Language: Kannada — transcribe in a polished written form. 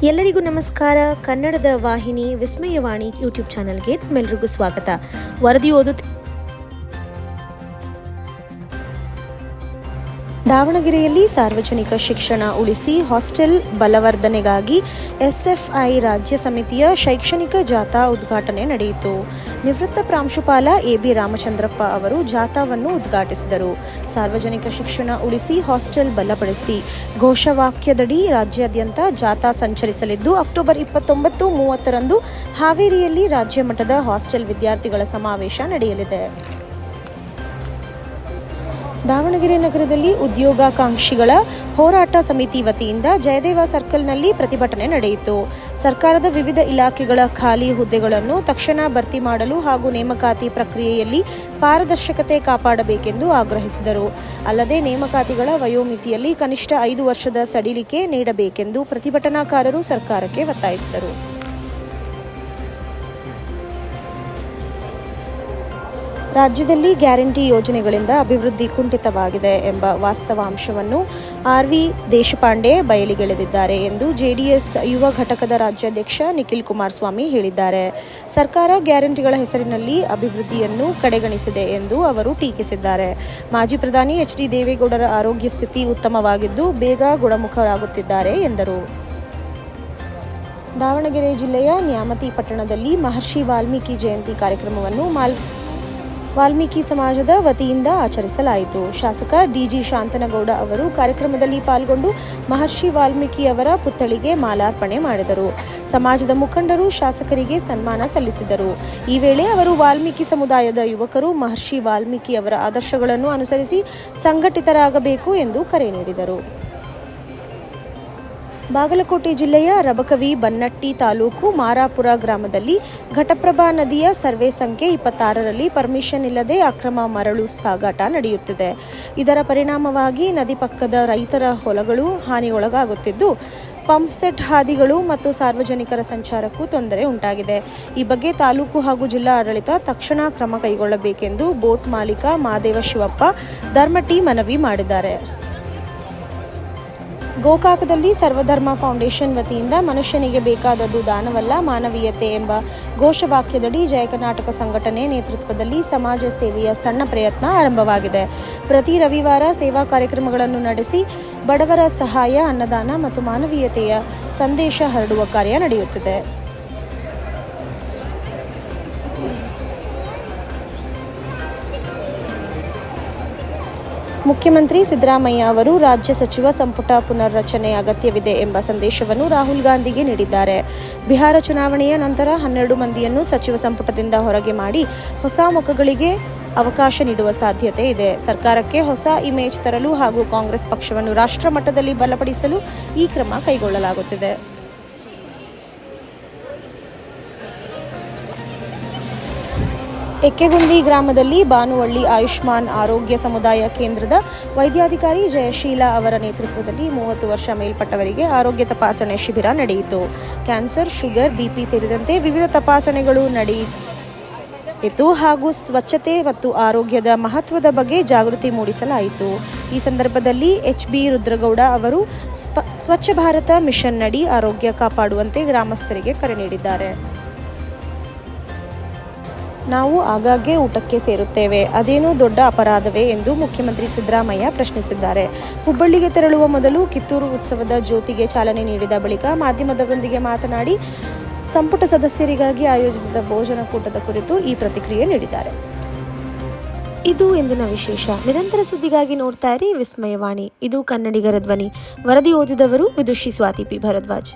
ಎಲ್ಲರಿಗೂ ನಮಸ್ಕಾರ. ಕನ್ನಡದ ವಾಹಿನಿ ವಿಸ್ಮಯವಾಣಿ ಯೂಟ್ಯೂಬ್ ಚಾನಲ್ಗೆ ತಮ್ಮೆಲ್ಲರಿಗೂ ಸ್ವಾಗತ. ವರದಿ ಓದುತ್ತ ದಾವಣಗೆರೆಯಲ್ಲಿ ಸಾರ್ವಜನಿಕ ಶಿಕ್ಷಣ ಉಳಿಸಿ ಹಾಸ್ಟೆಲ್ ಬಲವರ್ಧನೆಗಾಗಿ ಎಸ್ಎಫ್ಐ ರಾಜ್ಯ ಸಮಿತಿಯ ಶೈಕ್ಷಣಿಕ ಜಾಥಾ ಉದ್ಘಾಟನೆ ನಡೆಯಿತು. ನಿವೃತ್ತ ಪ್ರಾಂಶುಪಾಲ ಎಬಿ ರಾಮಚಂದ್ರಪ್ಪ ಅವರು ಜಾಥಾವನ್ನು ಉದ್ಘಾಟಿಸಿದರು. ಸಾರ್ವಜನಿಕ ಶಿಕ್ಷಣ ಉಳಿಸಿ ಹಾಸ್ಟೆಲ್ ಬಲಪಡಿಸಿ ಘೋಷವಾಕ್ಯದಡಿ ರಾಜ್ಯಾದ್ಯಂತ ಜಾಥಾ ಸಂಚರಿಸಲಿದ್ದು ಅಕ್ಟೋಬರ್ 29-30ರಂದು ಹಾವೇರಿಯಲ್ಲಿ ರಾಜ್ಯ ಮಟ್ಟದ ಹಾಸ್ಟೆಲ್ ವಿದ್ಯಾರ್ಥಿಗಳ ಸಮಾವೇಶ ನಡೆಯಲಿದೆ. ದಾವಣಗೆರೆ ನಗರದಲ್ಲಿ ಉದ್ಯೋಗಾಕಾಂಕ್ಷಿಗಳ ಹೋರಾಟ ಸಮಿತಿ ವತಿಯಿಂದ ಜಯದೇವ ಸರ್ಕಲ್ನಲ್ಲಿ ಪ್ರತಿಭಟನೆ ನಡೆಯಿತು. ಸರ್ಕಾರದ ವಿವಿಧ ಇಲಾಖೆಗಳ ಖಾಲಿ ಹುದ್ದೆಗಳನ್ನು ತಕ್ಷಣ ಭರ್ತಿ ಮಾಡಲು ಹಾಗೂ ನೇಮಕಾತಿ ಪ್ರಕ್ರಿಯೆಯಲ್ಲಿ ಪಾರದರ್ಶಕತೆ ಕಾಪಾಡಬೇಕೆಂದು ಆಗ್ರಹಿಸಿದರು. ಅಲ್ಲದೆ ನೇಮಕಾತಿಗಳ ವಯೋಮಿತಿಯಲ್ಲಿ ಕನಿಷ್ಠ 5 ವರ್ಷದ ಸಡಿಲಿಕೆ ನೀಡಬೇಕೆಂದು ಪ್ರತಿಭಟನಾಕಾರರು ಸರ್ಕಾರಕ್ಕೆ ಒತ್ತಾಯಿಸಿದರು. ರಾಜ್ಯದಲ್ಲಿ ಗ್ಯಾರಂಟಿ ಯೋಜನೆಗಳಿಂದ ಅಭಿವೃದ್ಧಿ ಕುಂಠಿತವಾಗಿದೆ ಎಂಬ ವಾಸ್ತವಾಂಶವನ್ನು ಆರ್.ವಿ. ದೇಶಪಾಂಡೆ ಬಯಲಿಗೆಳೆದಿದ್ದಾರೆ ಎಂದು ಜೆಡಿಎಸ್ ಯುವ ಘಟಕದ ರಾಜ್ಯಾಧ್ಯಕ್ಷ ನಿಖಿಲ್ ಕುಮಾರಸ್ವಾಮಿ ಹೇಳಿದ್ದಾರೆ. ಸರ್ಕಾರ ಗ್ಯಾರಂಟಿಗಳ ಹೆಸರಿನಲ್ಲಿ ಅಭಿವೃದ್ಧಿಯನ್ನು ಕಡೆಗಣಿಸಿದೆ ಎಂದು ಅವರು ಟೀಕಿಸಿದ್ದಾರೆ. ಮಾಜಿ ಪ್ರಧಾನಿ ಎಚ್.ಡಿ. ದೇವೇಗೌಡರ ಆರೋಗ್ಯ ಸ್ಥಿತಿ ಉತ್ತಮವಾಗಿದ್ದು ಬೇಗ ಗುಣಮುಖರಾಗುತ್ತಿದ್ದಾರೆ ಎಂದರು. ದಾವಣಗೆರೆ ಜಿಲ್ಲೆಯ ನ್ಯಾಮತಿ ಪಟ್ಟಣದಲ್ಲಿ ಮಹರ್ಷಿ ವಾಲ್ಮೀಕಿ ಜಯಂತಿ ಕಾರ್ಯಕ್ರಮವನ್ನು ವಾಲ್ಮೀಕಿ ಸಮಾಜದ ವತಿಯಿಂದ ಆಚರಿಸಲಾಯಿತು. ಶಾಸಕ ಡಿ.ಜಿ. ಶಾಂತನಗೌಡ ಅವರು ಕಾರ್ಯಕ್ರಮದಲ್ಲಿ ಪಾಲ್ಗೊಂಡು ಮಹರ್ಷಿ ವಾಲ್ಮೀಕಿ ಅವರ ಪುತ್ಥಳಿಗೆ ಮಾಲಾರ್ಪಣೆ ಮಾಡಿದರು. ಸಮಾಜದ ಮುಖಂಡರು ಶಾಸಕರಿಗೆ ಸನ್ಮಾನ ಸಲ್ಲಿಸಿದರು. ಈ ವೇಳೆ ಅವರು ವಾಲ್ಮೀಕಿ ಸಮುದಾಯದ ಯುವಕರು ಮಹರ್ಷಿ ವಾಲ್ಮೀಕಿ ಅವರ ಆದರ್ಶಗಳನ್ನು ಅನುಸರಿಸಿ ಸಂಘಟಿತರಾಗಬೇಕು ಎಂದು ಕರೆ ನೀಡಿದರು. ಬಾಗಲಕೋಟೆ ಜಿಲ್ಲೆಯ ರಬಕವಿ ಬನ್ನಟ್ಟಿ ತಾಲೂಕು ಮಾರಾಪುರ ಗ್ರಾಮದಲ್ಲಿ ಘಟಪ್ರಭಾ ನದಿಯ ಸರ್ವೆ ಸಂಖ್ಯೆ 26ರಲ್ಲಿ ಪರ್ಮಿಷನ್ ಇಲ್ಲದೆ ಅಕ್ರಮ ಮರಳು ಸಾಗಾಟ ನಡೆಯುತ್ತಿದೆ. ಇದರ ಪರಿಣಾಮವಾಗಿ ನದಿ ಪಕ್ಕದ ರೈತರ ಹೊಲಗಳು ಹಾನಿಗೊಳಗಾಗುತ್ತಿದ್ದು ಪಂಪ್ಸೆಟ್ ಹಾದಿಗಳು ಮತ್ತು ಸಾರ್ವಜನಿಕರ ಸಂಚಾರಕ್ಕೂ ತೊಂದರೆ ಉಂಟಾಗಿದೆ. ಈ ಬಗ್ಗೆ ತಾಲೂಕು ಹಾಗೂ ಜಿಲ್ಲಾ ಆಡಳಿತ ತಕ್ಷಣ ಕ್ರಮ ಕೈಗೊಳ್ಳಬೇಕೆಂದು ಬೋಟ್ ಮಾಲೀಕ ಮಾದೇವ ಶಿವಪ್ಪ ಧರ್ಮಟ್ಟಿ ಮನವಿ ಮಾಡಿದ್ದಾರೆ. ಗೋಕಾಕದಲ್ಲಿ ಸರ್ವಧರ್ಮ ಫೌಂಡೇಶನ್ ವತಿಯಿಂದ ಮನುಷ್ಯನಿಗೆ ಬೇಕಾದದ್ದು ದಾನವಲ್ಲ ಮಾನವೀಯತೆ ಎಂಬ ಘೋಷವಾಕ್ಯದಡಿ ಜಯ ಕರ್ನಾಟಕ ಸಂಘಟನೆ ನೇತೃತ್ವದಲ್ಲಿ ಸಮಾಜ ಸೇವೆಯ ಸಣ್ಣ ಪ್ರಯತ್ನ ಆರಂಭವಾಗಿದೆ. ಪ್ರತಿ ರವಿವಾರ ಸೇವಾ ಕಾರ್ಯಕ್ರಮಗಳನ್ನು ನಡೆಸಿ ಬಡವರ ಸಹಾಯ, ಅನ್ನದಾನ ಮತ್ತು ಮಾನವೀಯತೆಯ ಸಂದೇಶ ಹರಡುವ ಕಾರ್ಯ ನಡೆಯುತ್ತಿದೆ. ಮುಖ್ಯಮಂತ್ರಿ ಸಿದ್ದರಾಮಯ್ಯ ಅವರು ರಾಜ್ಯ ಸಚಿವ ಸಂಪುಟ ಪುನರ್ರಚನೆ ಅಗತ್ಯವಿದೆ ಎಂಬ ಸಂದೇಶವನ್ನು ರಾಹುಲ್ ಗಾಂಧಿಗೆ ನೀಡಿದ್ದಾರೆ. ಬಿಹಾರ ಚುನಾವಣೆಯ ನಂತರ 12 ಮಂದಿಯನ್ನು ಸಚಿವ ಸಂಪುಟದಿಂದ ಹೊರಗೆ ಮಾಡಿ ಹೊಸ ಮುಖಗಳಿಗೆ ಅವಕಾಶ ನೀಡುವ ಸಾಧ್ಯತೆ ಇದೆ. ಸರ್ಕಾರಕ್ಕೆ ಹೊಸ ಇಮೇಜ್ ತರಲು ಹಾಗೂ ಕಾಂಗ್ರೆಸ್ ಪಕ್ಷವನ್ನು ರಾಷ್ಟ್ರ ಮಟ್ಟದಲ್ಲಿ ಬಲಪಡಿಸಲು ಈ ಕ್ರಮ ಕೈಗೊಳ್ಳಲಾಗುತ್ತಿದೆ. ಎಕ್ಕೆಗುಂದಿ ಗ್ರಾಮದಲ್ಲಿ ಬಾನುವಳ್ಳಿ ಆಯುಷ್ಮಾನ್ ಆರೋಗ್ಯ ಸಮುದಾಯ ಕೇಂದ್ರದ ವೈದ್ಯಾಧಿಕಾರಿ ಜಯಶೀಲಾ ಅವರ ನೇತೃತ್ವದಲ್ಲಿ 30 ವರ್ಷ ಮೇಲ್ಪಟ್ಟವರಿಗೆ ಆರೋಗ್ಯ ತಪಾಸಣೆ ಶಿಬಿರ ನಡೆಯಿತು. ಕ್ಯಾನ್ಸರ್, ಶುಗರ್, ಬಿಪಿ ಸೇರಿದಂತೆ ವಿವಿಧ ತಪಾಸಣೆಗಳು ನಡೆಯಿತು ಹಾಗೂ ಸ್ವಚ್ಛತೆ ಮತ್ತು ಆರೋಗ್ಯದ ಮಹತ್ವದ ಬಗ್ಗೆ ಜಾಗೃತಿ ಮೂಡಿಸಲಾಯಿತು. ಈ ಸಂದರ್ಭದಲ್ಲಿ ಎಚ್.ಬಿ. ರುದ್ರಗೌಡ ಅವರು ಸ್ವಚ್ಛ ಭಾರತ ಮಿಷನ್ನಡಿ ಆರೋಗ್ಯ ಕಾಪಾಡುವಂತೆ ಗ್ರಾಮಸ್ಥರಿಗೆ ಕರೆ ನೀಡಿದ್ದಾರೆ. ನಾವು ಆಗಾಗ್ಗೆ ಊಟಕ್ಕೆ ಸೇರುತ್ತೇವೆ, ಅದೇನೂ ದೊಡ್ಡ ಅಪರಾಧವೇ ಎಂದು ಮುಖ್ಯಮಂತ್ರಿ ಸಿದ್ದರಾಮಯ್ಯ ಪ್ರಶ್ನಿಸಿದ್ದಾರೆ. ಹುಬ್ಬಳ್ಳಿಗೆ ತೆರಳುವ ಮೊದಲು ಕಿತ್ತೂರು ಉತ್ಸವದ ಜ್ಯೋತಿಗೆ ಚಾಲನೆ ನೀಡಿದ ಬಳಿಕ ಮಾಧ್ಯಮದವರೊಂದಿಗೆ ಮಾತನಾಡಿ ಸಂಪುಟ ಸದಸ್ಯರಿಗಾಗಿ ಆಯೋಜಿಸಿದ ಭೋಜನ ಕೂಟದ ಕುರಿತು ಈ ಪ್ರತಿಕ್ರಿಯೆ ನೀಡಿದ್ದಾರೆ. ಇದು ಇಂದಿನ ವಿಶೇಷ. ನಿರಂತರ ಸುದ್ದಿಗಾಗಿ ನೋಡ್ತಾ ಇರಿ ವಿಸ್ಮಯವಾಣಿ. ಇದು ಕನ್ನಡಿಗರ ಧ್ವನಿ. ವರದಿ ಓದಿದವರು ವಿದುಷಿ ಸ್ವಾತಿ ಪಿ. ಭರದ್ವಾಜ್.